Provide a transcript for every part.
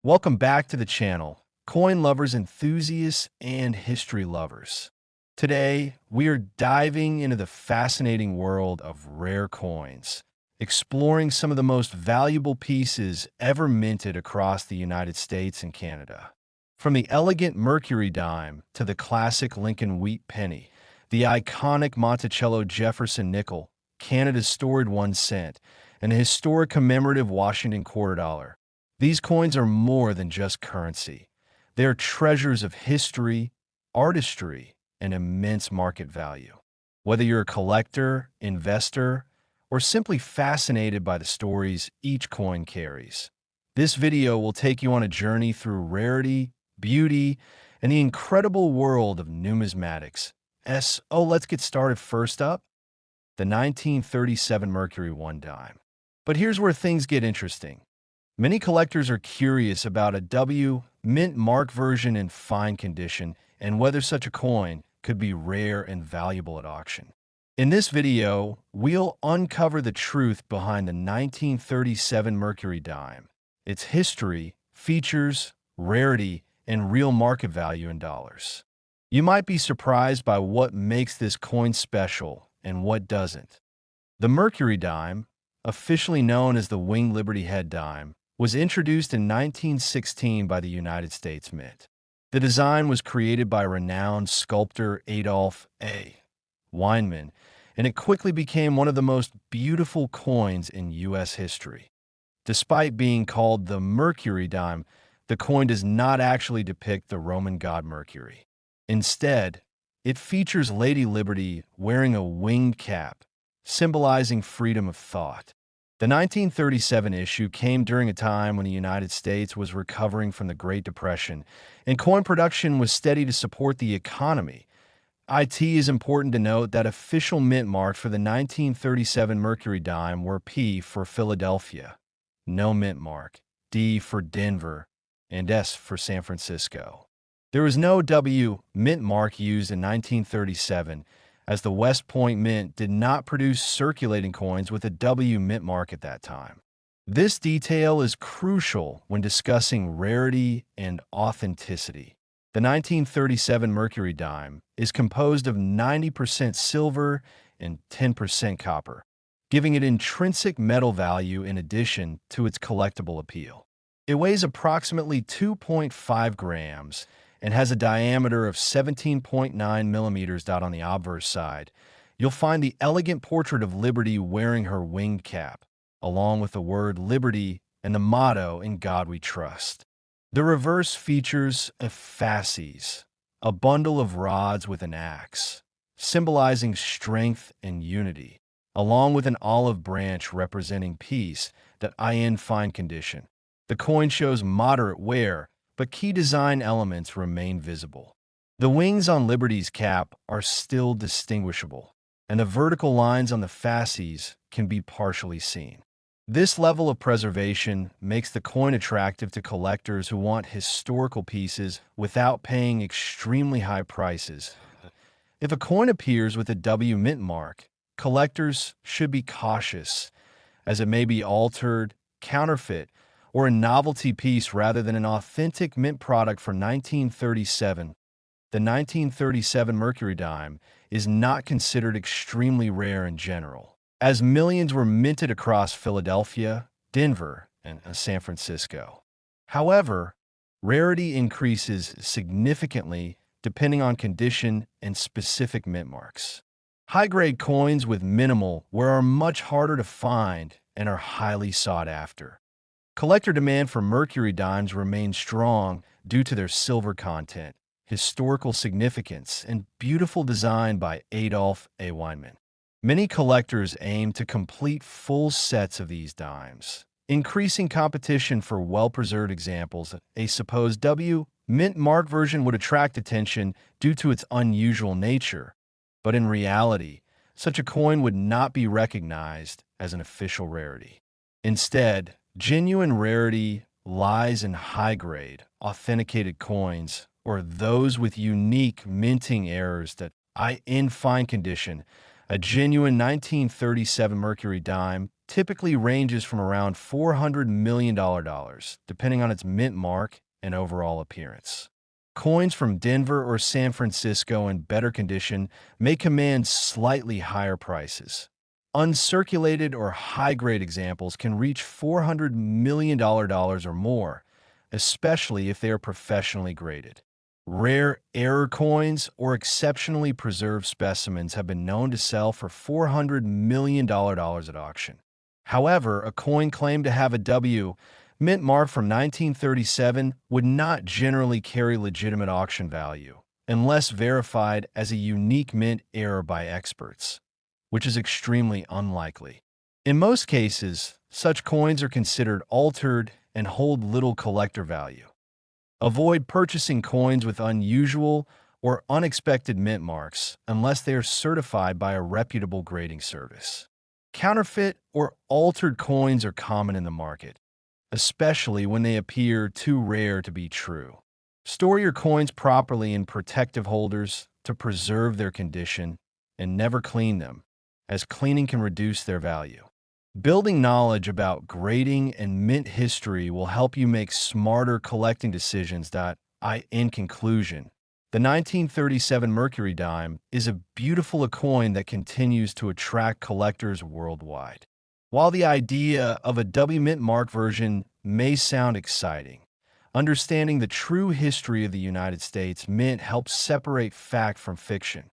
Welcome back to the channel, coin lovers, enthusiasts, and history lovers. Today, we are diving into the fascinating world of rare coins, exploring some of the most valuable pieces ever minted across the United States and Canada. From the elegant Mercury dime to the classic Lincoln wheat penny, the iconic Monticello Jefferson nickel, Canada's storied 1 cent, and the historic commemorative Washington quarter dollar. These coins are more than just currency. They are treasures of history, artistry, and immense market value. Whether you're a collector, investor, or simply fascinated by the stories each coin carries, this video will take you on a journey through rarity, beauty, and the incredible world of numismatics. Let's get started. First up, the 1937 Mercury 1 dime. But here's where things get interesting. Many collectors are curious about a W mint mark version in fine condition and whether such a coin could be rare and valuable at auction. In this video, we'll uncover the truth behind the 1937 Mercury dime, its history, features, rarity, and real market value in dollars. You might be surprised by what makes this coin special and what doesn't. The Mercury dime, officially known as the Winged Liberty Head dime, was introduced in 1916 by the United States Mint. The design was created by renowned sculptor Adolph A. Weinman, and it quickly became one of the most beautiful coins in U.S. history. Despite being called the Mercury dime, the coin does not actually depict the Roman god Mercury. Instead, it features Lady Liberty wearing a winged cap, symbolizing freedom of thought. The 1937 issue came during a time when the United States was recovering from the Great Depression, and coin production was steady to support the economy. It is important to note that official mint marks for the 1937 Mercury dime were P for Philadelphia, no mint mark, D for Denver, and S for San Francisco. There was no W mint mark used in 1937, as the West Point Mint did not produce circulating coins with a W mint mark at that time. This detail is crucial when discussing rarity and authenticity. The 1937 Mercury dime is composed of 90% silver and 10% copper, giving it intrinsic metal value in addition to its collectible appeal. It weighs approximately 2.5 grams and has a diameter of 17.9 millimeters. On the obverse side, you'll find the elegant portrait of Liberty wearing her winged cap, along with the word Liberty and the motto "In God We Trust." The reverse features a fasces, a bundle of rods with an axe, symbolizing strength and unity, along with an olive branch representing peace that in fine condition. The coin shows moderate wear, but key design elements remain visible. The wings on Liberty's cap are still distinguishable, and the vertical lines on the fasces can be partially seen. This level of preservation makes the coin attractive to collectors who want historical pieces without paying extremely high prices. If a coin appears with a W mint mark, collectors should be cautious, as it may be altered, counterfeit, or a novelty piece rather than an authentic mint product for 1937. The 1937 Mercury dime is not considered extremely rare in general, as millions were minted across Philadelphia, Denver, and San Francisco. However, rarity increases significantly depending on condition and specific mint marks. High-grade coins with minimal wear are much harder to find and are highly sought after. Collector demand for Mercury dimes remains strong due to their silver content, historical significance, and beautiful design by Adolph A. Weinman. Many collectors aim to complete full sets of these dimes, increasing competition for well-preserved examples. A supposed W mint mark version would attract attention due to its unusual nature, but in reality, such a coin would not be recognized as an official rarity. Instead, genuine rarity lies in high-grade, authenticated coins, or those with unique minting errors in fine condition. A genuine 1937 Mercury dime typically ranges from around $400 million, depending on its mint mark and overall appearance. Coins from Denver or San Francisco in better condition may command slightly higher prices. Uncirculated or high-grade examples can reach $400 million or more, especially if they are professionally graded. Rare error coins or exceptionally preserved specimens have been known to sell for $400 million at auction. However, a coin claimed to have a W mint mark from 1937 would not generally carry legitimate auction value unless verified as a unique mint error by experts, which is extremely unlikely. In most cases, such coins are considered altered and hold little collector value. Avoid purchasing coins with unusual or unexpected mint marks unless they are certified by a reputable grading service. Counterfeit or altered coins are common in the market, especially when they appear too rare to be true. Store your coins properly in protective holders to preserve their condition and never clean them, as cleaning can reduce their value. Building knowledge about grading and mint history will help you make smarter collecting decisions. In conclusion, the 1937 Mercury dime is a beautiful coin that continues to attract collectors worldwide. While the idea of a W mint mark version may sound exciting, understanding the true history of the United States Mint helps separate fact from fiction.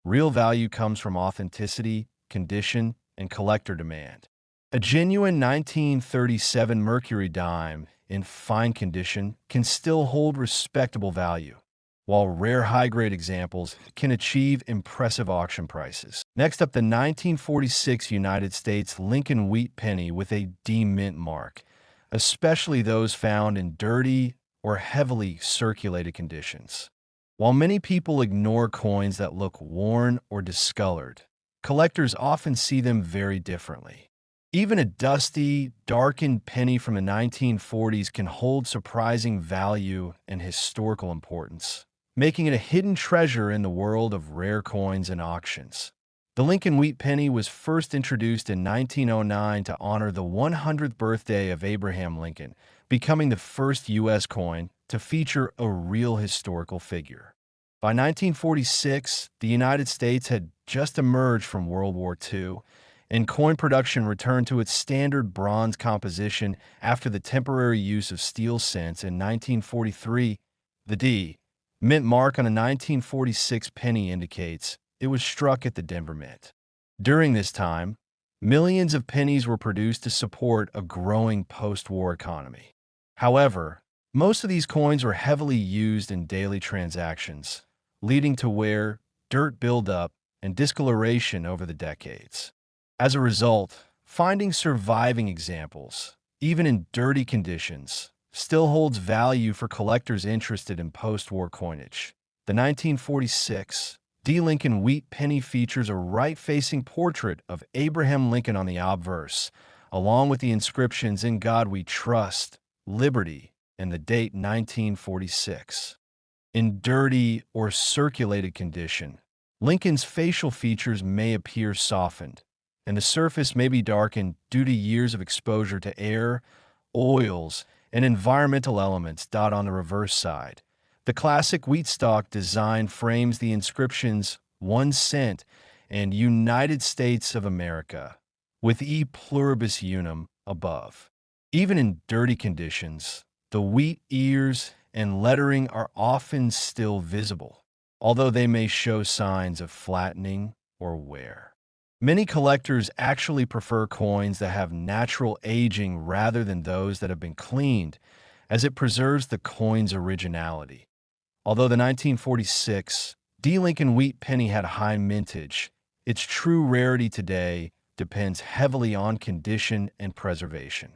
Real value comes from authenticity, condition, and collector demand. A genuine 1937 Mercury dime in fine condition can still hold respectable value, while rare high-grade examples can achieve impressive auction prices. Next up, the 1946 United States Lincoln Wheat penny with a D mint mark, especially those found in dirty or heavily circulated conditions. While many people ignore coins that look worn or discolored, collectors often see them very differently. Even a dusty, darkened penny from the 1940s can hold surprising value and historical importance, making it a hidden treasure in the world of rare coins and auctions. The Lincoln Wheat penny was first introduced in 1909 to honor the 100th birthday of Abraham Lincoln, becoming the first U.S. coin to feature a real historical figure. By 1946, the United States had just emerged from World War II, and coin production returned to its standard bronze composition after the temporary use of steel cents in 1943. The D mint mark on a 1946 penny indicates it was struck at the Denver Mint. During this time, millions of pennies were produced to support a growing post-war economy. However, most of these coins were heavily used in daily transactions, leading to wear, dirt buildup, and discoloration over the decades. As a result, finding surviving examples, even in dirty conditions, still holds value for collectors interested in post-war coinage. The 1946 D. Lincoln Wheat penny features a right-facing portrait of Abraham Lincoln on the obverse, along with the inscriptions "In God We Trust," "Liberty," and the date 1946. In dirty or circulated condition, Lincoln's facial features may appear softened, and the surface may be darkened due to years of exposure to air, oils, and environmental elements. On the reverse side, the classic wheat stalk design frames the inscriptions 1 cent and United States of America, with E pluribus unum above. Even in dirty conditions, the wheat ears and lettering are often still visible, although they may show signs of flattening or wear. Many collectors actually prefer coins that have natural aging rather than those that have been cleaned, as it preserves the coin's originality. Although the 1946 D. Lincoln Wheat penny had high mintage, its true rarity today depends heavily on condition and preservation.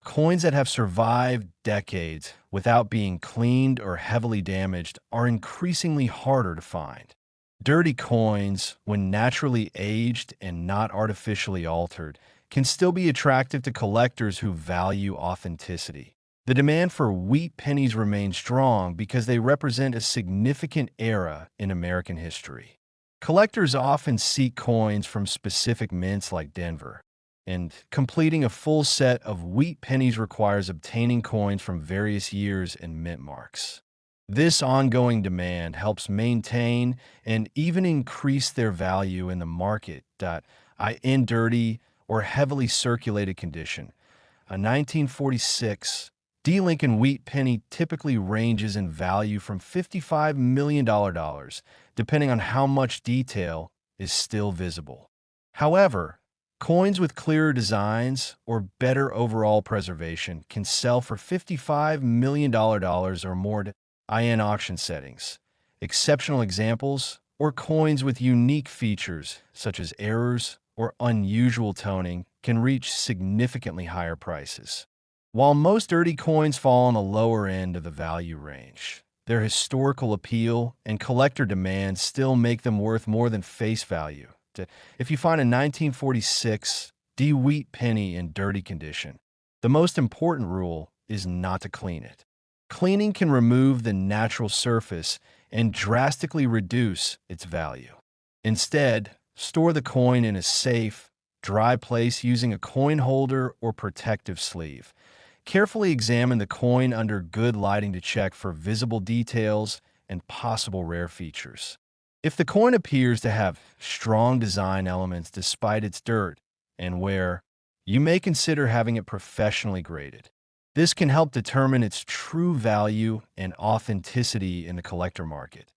Coins that have survived decades without being cleaned or heavily damaged are increasingly harder to find. Dirty coins, when naturally aged and not artificially altered, can still be attractive to collectors who value authenticity. The demand for wheat pennies remains strong because they represent a significant era in American history. Collectors often seek coins from specific mints like Denver, and completing a full set of wheat pennies requires obtaining coins from various years and mint marks. This ongoing demand helps maintain and even increase their value in the market. In dirty or heavily circulated condition, a 1946 D. Lincoln wheat penny typically ranges in value from $55 million, depending on how much detail is still visible. However, coins with clearer designs or better overall preservation can sell for $55 million or more in auction settings. Exceptional examples, or coins with unique features such as errors or unusual toning, can reach significantly higher prices. While most dirty coins fall on the lower end of the value range, their historical appeal and collector demand still make them worth more than face value. If you find a 1946 D. wheat penny in dirty condition, the most important rule is not to clean it. Cleaning can remove the natural surface and drastically reduce its value. Instead, store the coin in a safe, dry place using a coin holder or protective sleeve. Carefully examine the coin under good lighting to check for visible details and possible rare features. If the coin appears to have strong design elements despite its dirt and wear, you may consider having it professionally graded. This can help determine its true value and authenticity in the collector market.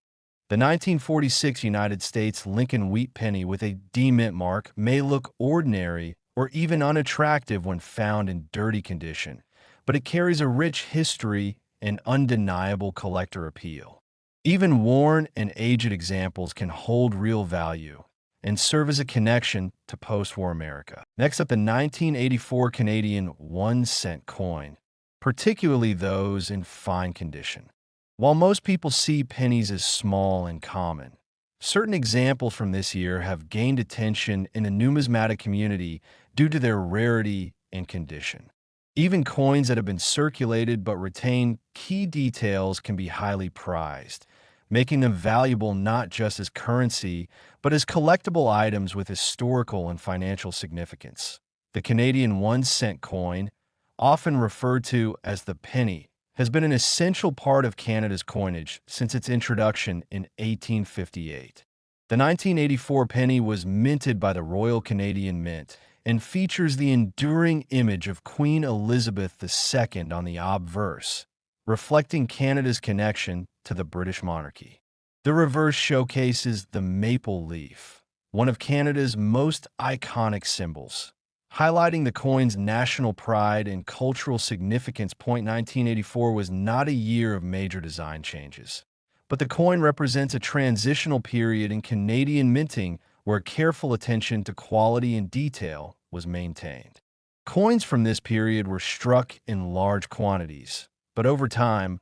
The 1946 United States Lincoln wheat penny with a D mint mark may look ordinary or even unattractive when found in dirty condition, but it carries a rich history and undeniable collector appeal. Even worn and aged examples can hold real value and serve as a connection to post-war America. Next up, the 1984 Canadian 1-cent coin, particularly those in fine condition. While most people see pennies as small and common, certain examples from this year have gained attention in the numismatic community due to their rarity and condition. Even coins that have been circulated but retain key details can be highly prized, making them valuable not just as currency, but as collectible items with historical and financial significance. The Canadian 1-cent coin, often referred to as the penny, has been an essential part of Canada's coinage since its introduction in 1858. The 1984 penny was minted by the Royal Canadian Mint and features the enduring image of Queen Elizabeth II on the obverse, reflecting Canada's connection to the British monarchy. The reverse showcases the maple leaf, one of Canada's most iconic symbols, highlighting the coin's national pride and cultural significance. 1984 was not a year of major design changes, but the coin represents a transitional period in Canadian minting where careful attention to quality and detail was maintained. Coins from this period were struck in large quantities, but over time,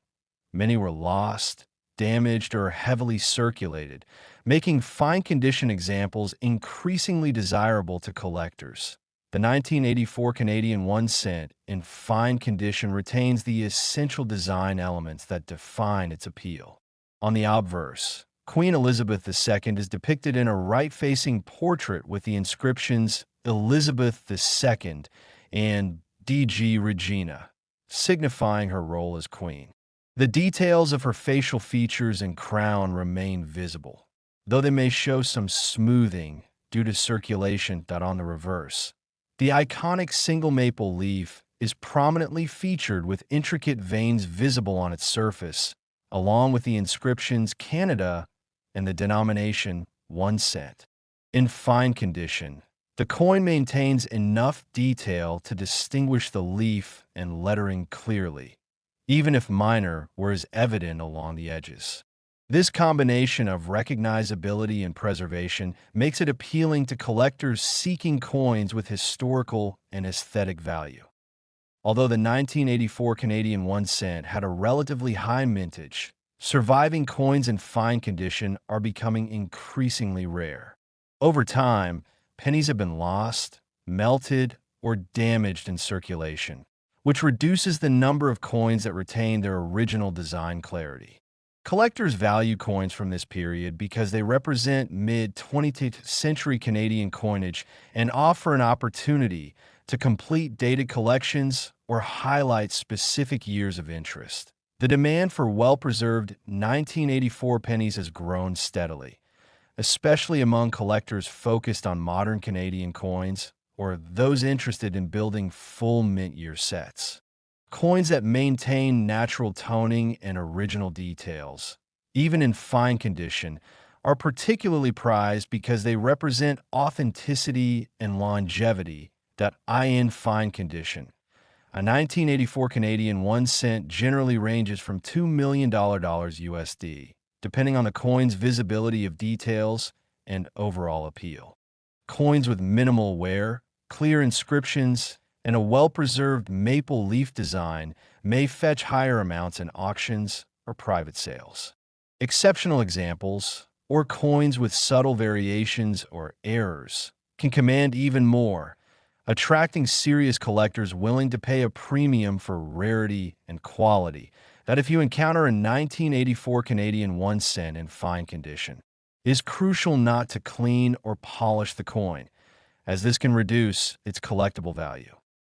many were lost, damaged, or heavily circulated, making fine-condition examples increasingly desirable to collectors. The 1984 Canadian 1-cent in fine condition retains the essential design elements that define its appeal. On the obverse, Queen Elizabeth II is depicted in a right-facing portrait with the inscriptions Elizabeth II and DG Regina, signifying her role as queen. The details of her facial features and crown remain visible, though they may show some smoothing due to circulation. On the reverse, the iconic single maple leaf is prominently featured with intricate veins visible on its surface, along with the inscriptions Canada and the denomination 1 cent. In fine condition, the coin maintains enough detail to distinguish the leaf and lettering clearly, even if minor were as evident along the edges. This combination of recognizability and preservation makes it appealing to collectors seeking coins with historical and aesthetic value. Although the 1984 Canadian 1 cent had a relatively high mintage, surviving coins in fine condition are becoming increasingly rare. Over time, pennies have been lost, melted, or damaged in circulation, which reduces the number of coins that retain their original design clarity. Collectors value coins from this period because they represent mid-20th century Canadian coinage and offer an opportunity to complete dated collections or highlight specific years of interest. The demand for well-preserved 1984 pennies has grown steadily, especially among collectors focused on modern Canadian coins or those interested in building full mint year sets. Coins that maintain natural toning and original details, even in fine condition, are particularly prized because they represent authenticity and longevity. That in fine condition. A 1984 Canadian 1 cent generally ranges from $2 million USD, depending on the coin's visibility of details and overall appeal. Coins with minimal wear, clear inscriptions, and a well-preserved maple leaf design may fetch higher amounts in auctions or private sales. Exceptional examples, or coins with subtle variations or errors, can command even more, attracting serious collectors willing to pay a premium for rarity and quality that if you encounter a 1984 Canadian 1 cent in fine condition, it is crucial not to clean or polish the coin, as this can reduce its collectible value.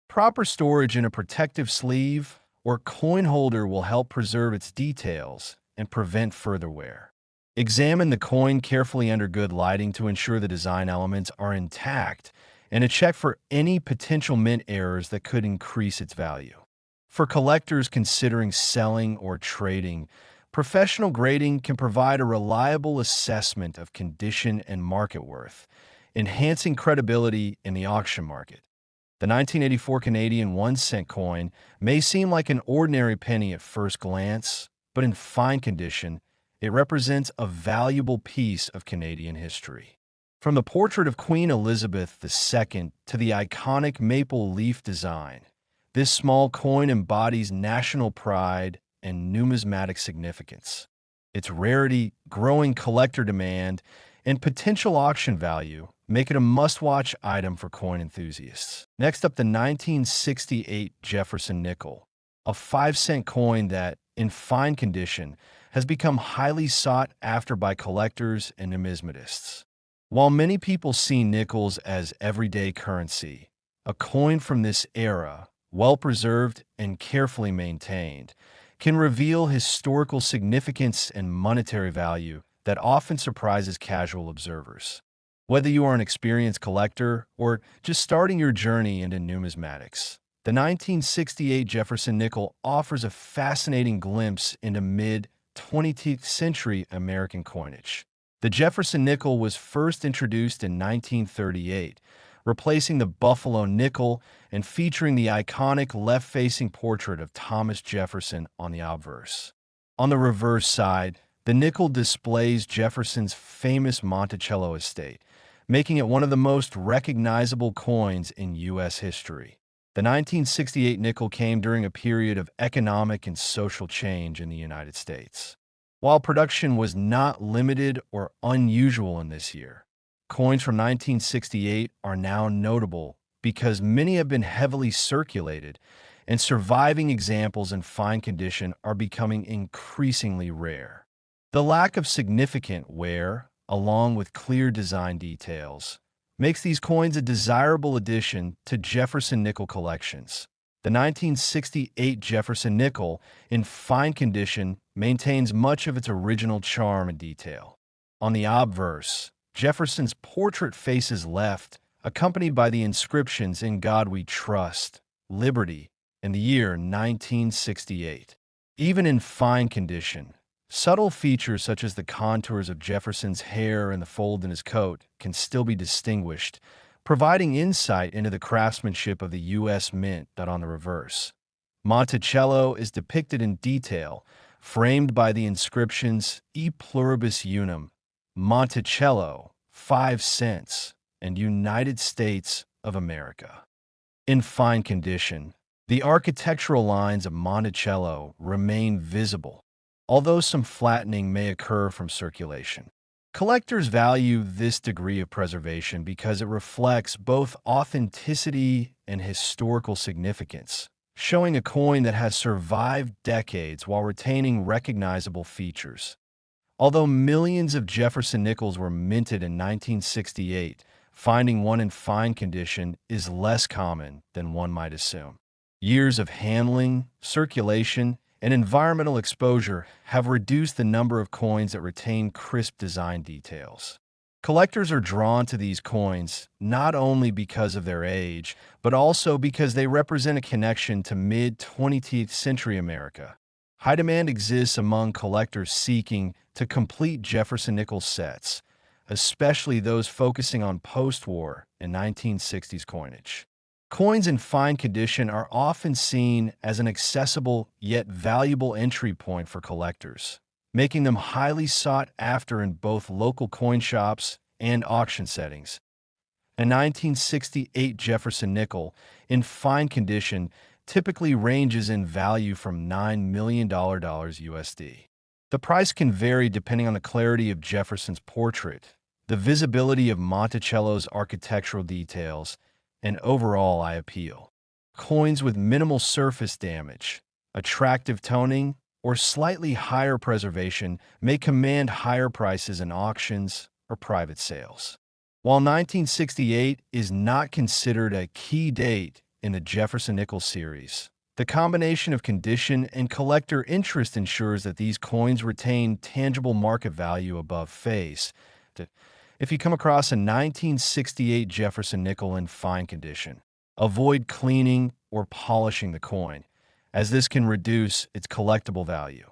Proper storage in a protective sleeve or coin holder will help preserve its details and prevent further wear. Examine the coin carefully under good lighting to ensure the design elements are intact and to check for any potential mint errors that could increase its value. For collectors considering selling or trading, professional grading can provide a reliable assessment of condition and market worth, enhancing credibility in the auction market. The 1984 Canadian 1 cent coin may seem like an ordinary penny at first glance, but in fine condition, it represents a valuable piece of Canadian history. From the portrait of Queen Elizabeth II to the iconic maple leaf design, this small coin embodies national pride and numismatic significance. Its rarity, growing collector demand, and potential auction value make it a must-watch item for coin enthusiasts. Next up, the 1968 Jefferson nickel, a 5-cent coin that, in fine condition, has become highly sought after by collectors and numismatists. While many people see nickels as everyday currency, a coin from this era, well-preserved and carefully maintained, can reveal historical significance and monetary value that often surprises casual observers. Whether you are an experienced collector or just starting your journey into numismatics, the 1968 Jefferson nickel offers a fascinating glimpse into mid-20th century American coinage. The Jefferson nickel was first introduced in 1938, replacing the Buffalo nickel and featuring the iconic left-facing portrait of Thomas Jefferson on the obverse. On the reverse side, the nickel displays Jefferson's famous Monticello estate, making it one of the most recognizable coins in U.S. history. The 1968 nickel came during a period of economic and social change in the United States. While production was not limited or unusual in this year, coins from 1968 are now notable because many have been heavily circulated, and surviving examples in fine condition are becoming increasingly rare. The lack of significant wear, along with clear design details, makes these coins a desirable addition to Jefferson nickel collections. The 1968 Jefferson nickel, in fine condition, maintains much of its original charm and detail. On the obverse, Jefferson's portrait faces left, accompanied by the inscriptions "In God We Trust," "Liberty," and the year 1968. Even in fine condition, subtle features such as the contours of Jefferson's hair and the fold in his coat can still be distinguished, providing insight into the craftsmanship of the U.S. Mint. That on the reverse, Monticello is depicted in detail, framed by the inscriptions "E Pluribus Unum," Monticello, 5 cents, and United States of America. In fine condition, the architectural lines of Monticello remain visible, although some flattening may occur from circulation. Collectors value this degree of preservation because it reflects both authenticity and historical significance, showing a coin that has survived decades while retaining recognizable features. Although millions of Jefferson nickels were minted in 1968, finding one in fine condition is less common than one might assume. Years of handling, circulation, and environmental exposure have reduced the number of coins that retain crisp design details. Collectors are drawn to these coins not only because of their age, but also because they represent a connection to mid-20th century America. High demand exists among collectors seeking to complete Jefferson nickel sets, especially those focusing on post-war and 1960s coinage. Coins in fine condition are often seen as an accessible yet valuable entry point for collectors, making them highly sought after in both local coin shops and auction settings. A 1968 Jefferson nickel in fine condition typically ranges in value from $9 million USD. The price can vary depending on the clarity of Jefferson's portrait, the visibility of Monticello's architectural details, and overall eye appeal. Coins with minimal surface damage, attractive toning, or slightly higher preservation may command higher prices in auctions or private sales. While 1968 is not considered a key date in the Jefferson nickel series, the combination of condition and collector interest ensures that these coins retain tangible market value above face. If you come across a 1968 Jefferson nickel in fine condition, avoid cleaning or polishing the coin, as this can reduce its collectible value.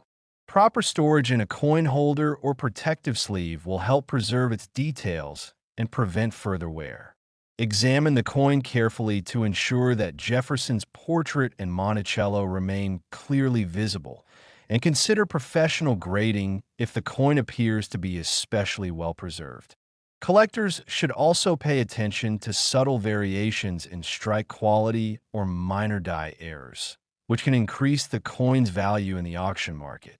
Proper storage in a coin holder or protective sleeve will help preserve its details and prevent further wear. Examine the coin carefully to ensure that Jefferson's portrait and Monticello remain clearly visible, and consider professional grading if the coin appears to be especially well preserved. Collectors should also pay attention to subtle variations in strike quality or minor die errors, which can increase the coin's value in the auction market.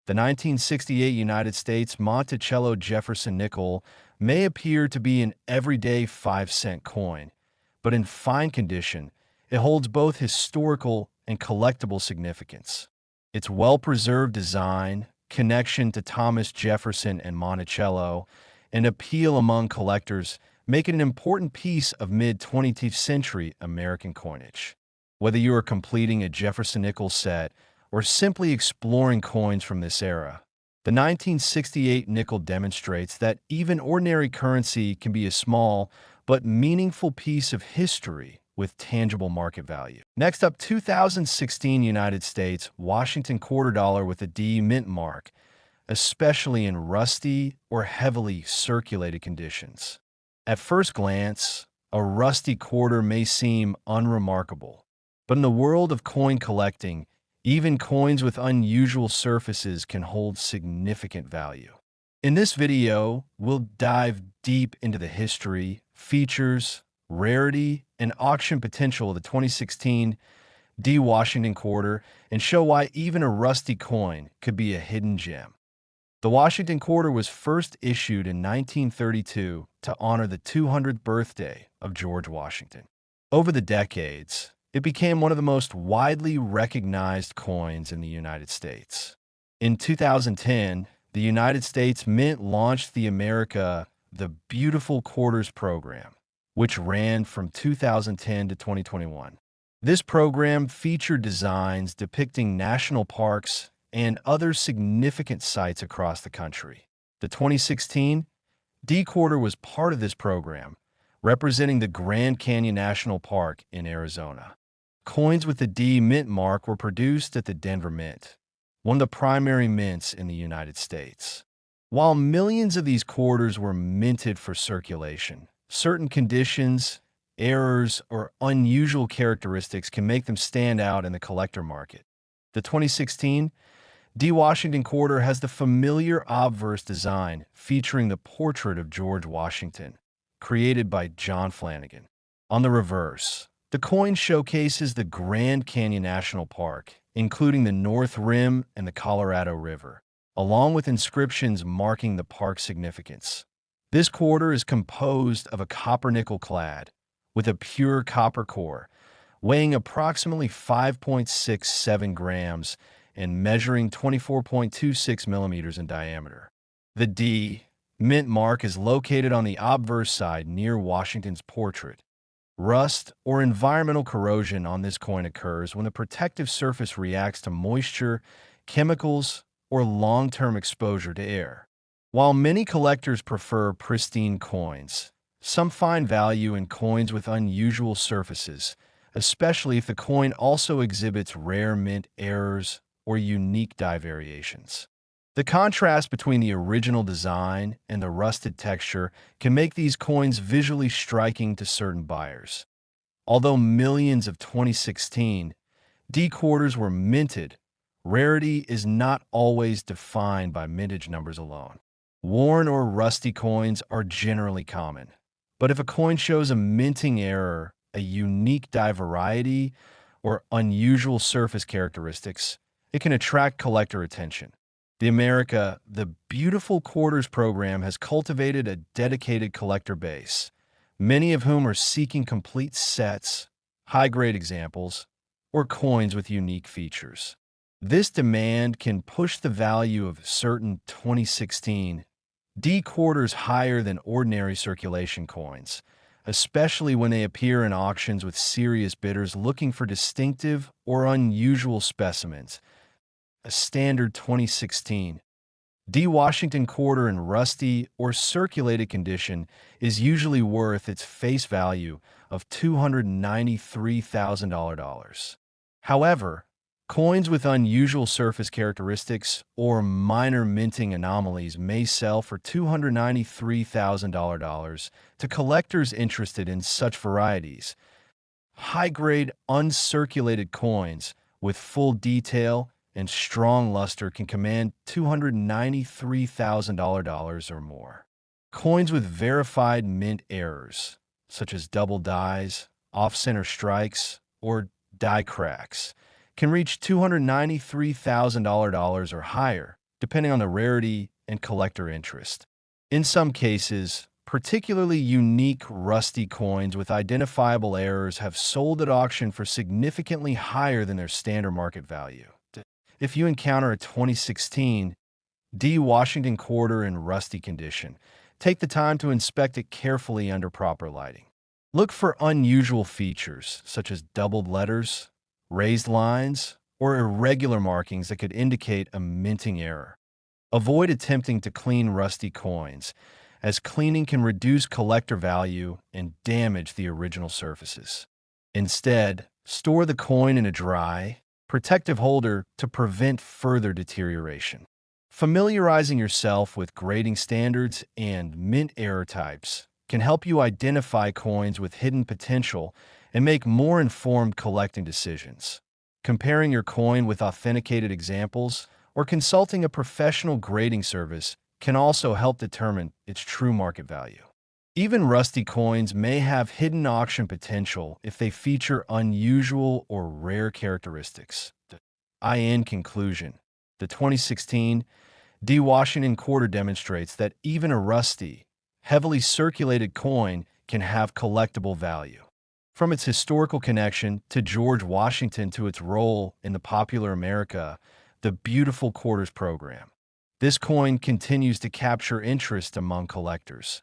The 1968 United States Monticello Jefferson nickel may appear to be an everyday 5-cent coin, but in fine condition, it holds both historical and collectible significance. Its well-preserved design, connection to Thomas Jefferson and Monticello, and appeal among collectors make it an important piece of mid-20th century American coinage. Whether you are completing a Jefferson nickel set or simply exploring coins from this era, the 1968 nickel demonstrates that even ordinary currency can be a small but meaningful piece of history with tangible market value. Next up, 2016 United States Washington quarter dollar with a D mint mark, especially in rusty or heavily circulated conditions. At first glance, a rusty quarter may seem unremarkable, but in the world of coin collecting, even coins with unusual surfaces can hold significant value. In this video, we'll dive deep into the history, features, rarity, and auction potential of the 2016 D Washington quarter and show why even a rusty coin could be a hidden gem. The Washington quarter was first issued in 1932 to honor the 200th birthday of George Washington. Over the decades, it became one of the most widely recognized coins in the United States. In 2010, the United States Mint launched the The Beautiful Quarters program, which ran from 2010 to 2021. This program featured designs depicting national parks and other significant sites across the country. The 2016 D quarter was part of this program, representing the Grand Canyon National Park in Arizona. Coins with the D mint mark were produced at the Denver Mint, one of the primary mints in the United States. While millions of these quarters were minted for circulation, certain conditions, errors, or unusual characteristics can make them stand out in the collector market. The 2016 D Washington quarter has the familiar obverse design featuring the portrait of George Washington, created by John Flanagan. On the reverse, the coin showcases the Grand Canyon National Park, including the North Rim and the Colorado River, along with inscriptions marking the park's significance. This quarter is composed of a copper nickel clad, with a pure copper core, weighing approximately 5.67 grams and measuring 24.26 millimeters in diameter. The D mint mark is located on the obverse side near Washington's portrait. Rust or environmental corrosion on this coin occurs when the protective surface reacts to moisture, chemicals, or long-term exposure to air. While many collectors prefer pristine coins, some find value in coins with unusual surfaces, especially if the coin also exhibits rare mint errors or unique die variations. The contrast between the original design and the rusted texture can make these coins visually striking to certain buyers. Although millions of 2016 D quarters were minted, rarity is not always defined by mintage numbers alone. Worn or rusty coins are generally common, but if a coin shows a minting error, a unique die variety, or unusual surface characteristics, it can attract collector attention. The Beautiful Quarters program has cultivated a dedicated collector base, many of whom are seeking complete sets, high-grade examples, or coins with unique features. This demand can push the value of certain 2016 D quarters higher than ordinary circulation coins, especially when they appear in auctions with serious bidders looking for distinctive or unusual specimens. A standard 2016 D Washington quarter in rusty or circulated condition is usually worth its face value of $293,000. However, coins with unusual surface characteristics or minor minting anomalies may sell for $293,000 to collectors interested in such varieties. High-grade uncirculated coins with full detail and strong luster can command $293,000 or more. Coins with verified mint errors, such as double dies, off-center strikes, or die cracks, can reach $293,000 or higher, depending on the rarity and collector interest. In some cases, particularly unique rusty coins with identifiable errors have sold at auction for significantly higher than their standard market value. If you encounter a 2016 D Washington quarter in rusty condition, take the time to inspect it carefully under proper lighting. Look for unusual features such as doubled letters, raised lines, or irregular markings that could indicate a minting error. Avoid attempting to clean rusty coins, as cleaning can reduce collector value and damage the original surfaces. Instead, store the coin in a dry, protective holder to prevent further deterioration. Familiarizing yourself with grading standards and mint error types can help you identify coins with hidden potential and make more informed collecting decisions. Comparing your coin with authenticated examples or consulting a professional grading service can also help determine its true market value. Even rusty coins may have hidden auction potential if they feature unusual or rare characteristics. In conclusion, the 2016 D Washington quarter demonstrates that even a rusty, heavily circulated coin can have collectible value. From its historical connection to George Washington to its role in the popular America, the Beautiful Quarters program, this coin continues to capture interest among collectors.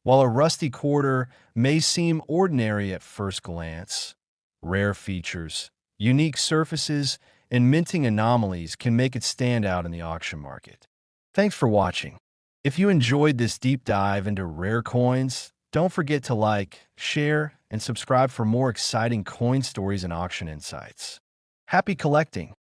While a rusty quarter may seem ordinary at first glance, rare features, unique surfaces, and minting anomalies can make it stand out in the auction market. Thanks for watching. If you enjoyed this deep dive into rare coins, don't forget to like, share, and subscribe for more exciting coin stories and auction insights. Happy collecting!